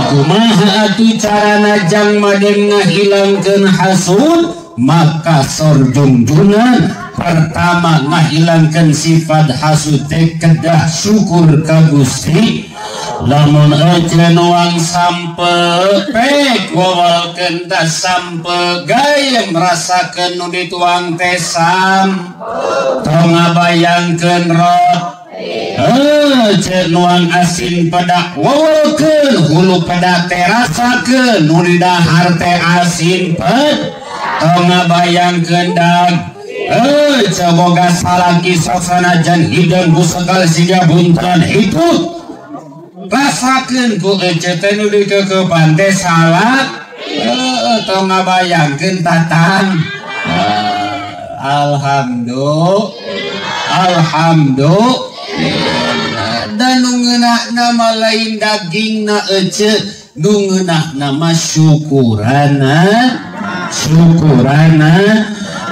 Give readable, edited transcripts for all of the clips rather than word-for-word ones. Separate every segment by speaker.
Speaker 1: kumaha atuh carana jang made ngahilangkeun hasud maka sorjunjunan pertama ngahilangkeun sifat hasud teh kedah syukur ka Gusti. Lamun ejen uang sampe pek wawalkeun da sampe gaya merasakeun nu dituang teh sam tong ngabayangkeun rot ejen uang asin pedak wawalkeun hulu pedak teh rasakeun nu di dahar teh asin ped tong ngabayangkeun dag boga salaki sanajan hideung ku segala siga buntelan hidup rasakeun ku ece teh nu dikekepan teh salak tong ngabayangkeun tatang alhamdulillah dan nu ngeunahna mah lain dagingna ece nu ngeunahna mah syukurana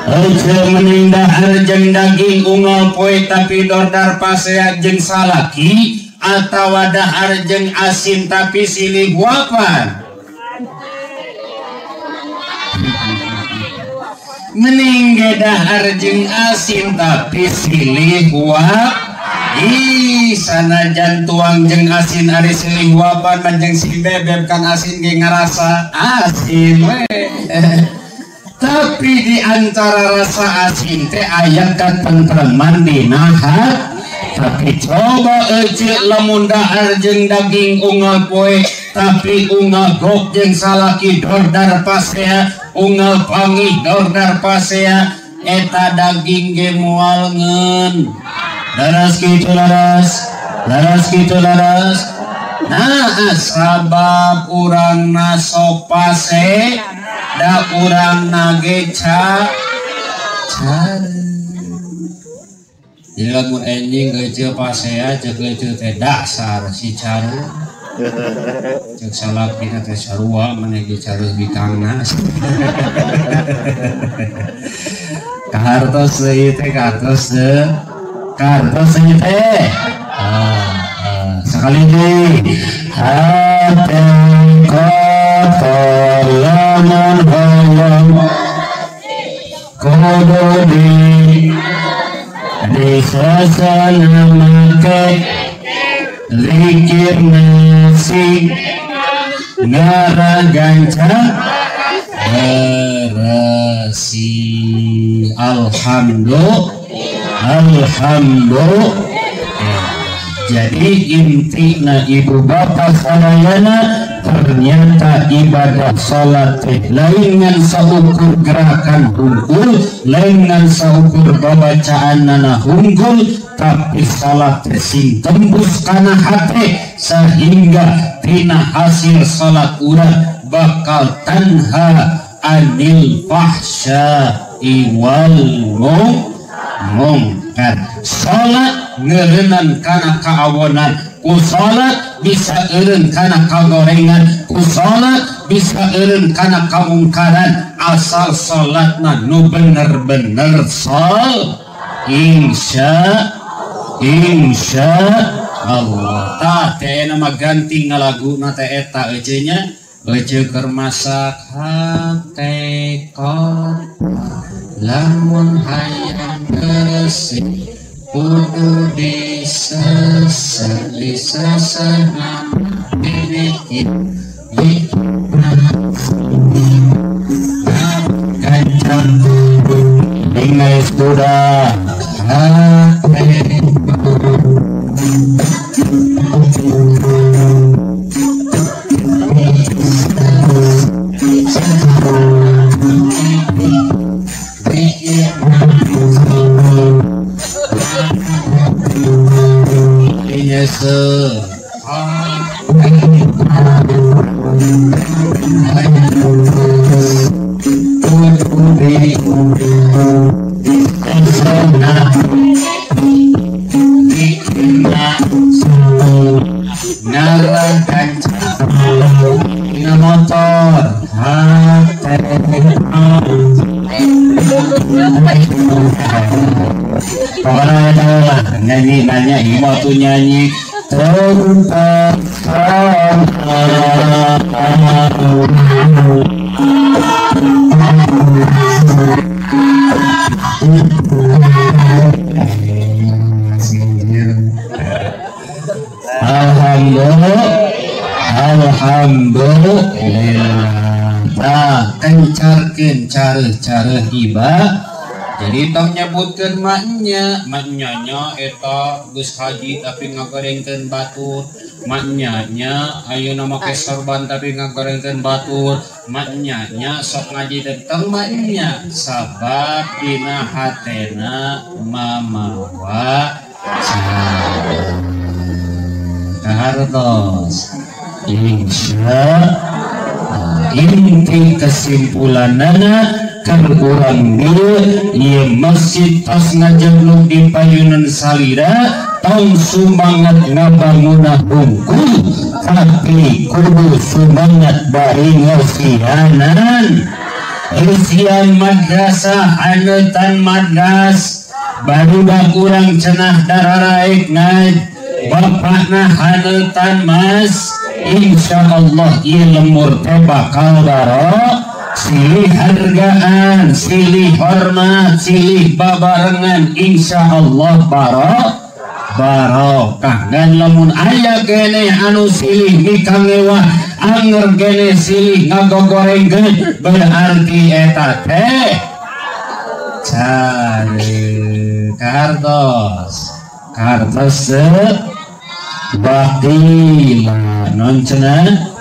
Speaker 1: ece menindah arjeng daging unggal poe tapi dordar pasea jeung salaki atawa dahar jeung asin tapi silih guapan mending dahar jeung asin tapi silih guap sanajan tuang jeung asin ari silih guapan dan jeung si bebeb kan asin ge ngarasa asin we tapi di antara rasa asin teh aya katentreman dina hati. Tapi coba ece lamun dahar jeung daging unggal poe tapi unggal gok jeung salaki dordar pasea unggal pangih dordar pasea eta daging ge moal ngeun laras kitu laras nah sabab urangna sok pase da urangna ge jadi lamun enjing gece pasea cek gece teh dasar si caru cek salakina teh sarua maneh caru di tangna kartos deui teh kartos teh sekali deui hate kotor lamun hayang kudu di sasana make likir nasi ngaraganca beresi alhamdulillah. Jadi intina ibu bapak sadayana ternyata ibadah sholat lain ngan saukur gerakan unggul, lain ngan saukur bacaan nana unggul, tapi sholat sing tembus kana hati sehingga tina hasil sholat urang bakal tanha anil fahsya'i wal munkar. Sholat ngeureunnan kana kaawonan, ku sholat bisa eureun kana kagorengan, ku sholat bisa eureun kana kamungkaran asal sholatna nu bener-bener insya Allah. Tah teh nama ganti ngalaguna teh eta ece nya ece keur masak hate kot lamun hayang bersih kudu disesana dibikin kancang dengan sudah nyanyi nanya ibu tuh nyanyi tentang Alhamdulillah. Nah, kencarkeun cara ibadah. Jadi tong nyebutkeun maknya eta geus haji tapi ngagorengkeun batur, maknya ayeuna make sorban tapi ngagorengkeun batur, maknya sok ngaji tentang maknya sabab dina hatena mamawa hartos. Insya inti kesimpulanana kan urang ieu masjid tos ngajeblug di payunan salira tong sumangat ngabangunna hungkul tapi kudu sumangat bari ngasihanan isian madrasah anutan madras barudak urang cenah dararaek ngaj bapakna hanutan mas insyaallah ieu lemur teh bakal barok silih hargaan, silih hormat, silih babarengan, insyaallah barokah. Dan lamun aya kene anu silih mikangewah, anger kene silih ngagogorengkeun, berarti eta teh cari kartos bakila non cenah